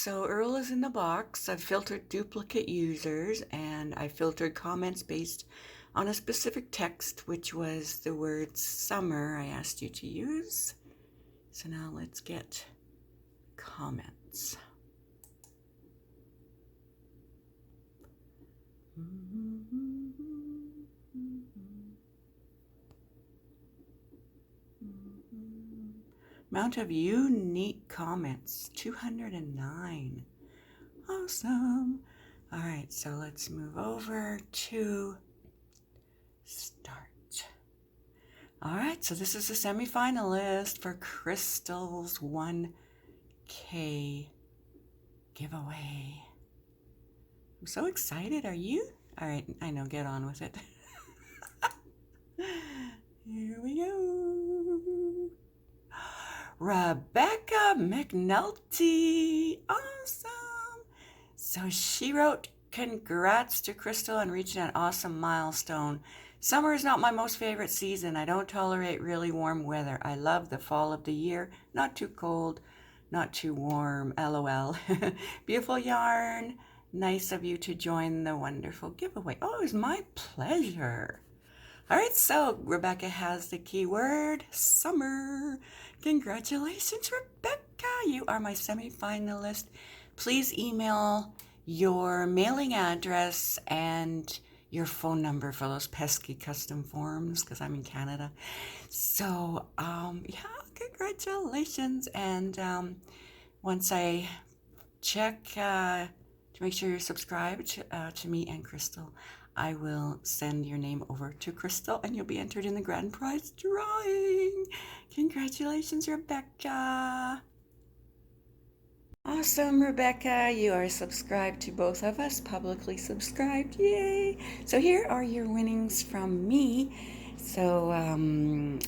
so Earl is in the box. I've filtered duplicate users and I filtered comments based on a specific text, which was the word summer I asked you to use. So now let's get comments. Amount of unique comments, 209. Awesome. All right, so let's move over to start. All right, so this is a semi-finalist for Crystal's 1K giveaway. I'm so excited. Are you? All right, I know, get on with it. Here we go. Rebecca McNulty. Awesome. So she wrote, congrats to Crystal on reaching an awesome milestone. Summer is not my most favorite season. I don't tolerate really warm weather. I love the fall of the year. Not too cold, not too warm. LOL. Beautiful yarn. Nice of you to join the wonderful giveaway. Oh, it was my pleasure. All right, so Rebecca has the keyword summer. Congratulations, Rebecca. You are my semi-finalist. Please email your mailing address and your phone number for those pesky custom forms because I'm in Canada. So, yeah, congratulations. And once I check to make sure you're subscribed to me and Crystal, I will send your name over to Crystal and you'll be entered in the grand prize drawing. Congratulations, Rebecca. Awesome, Rebecca. You are subscribed to both of us, publicly subscribed. Yay. So here are your winnings from me. So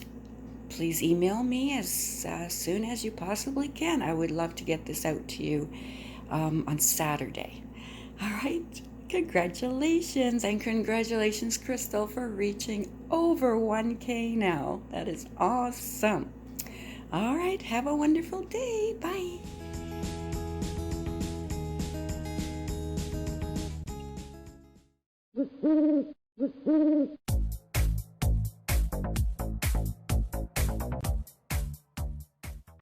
please email me as soon as you possibly can. I would love to get this out to you on Saturday. All right. Congratulations, and congratulations, Crystal, for reaching over 1K now. That is awesome. All right, have a wonderful day. Bye.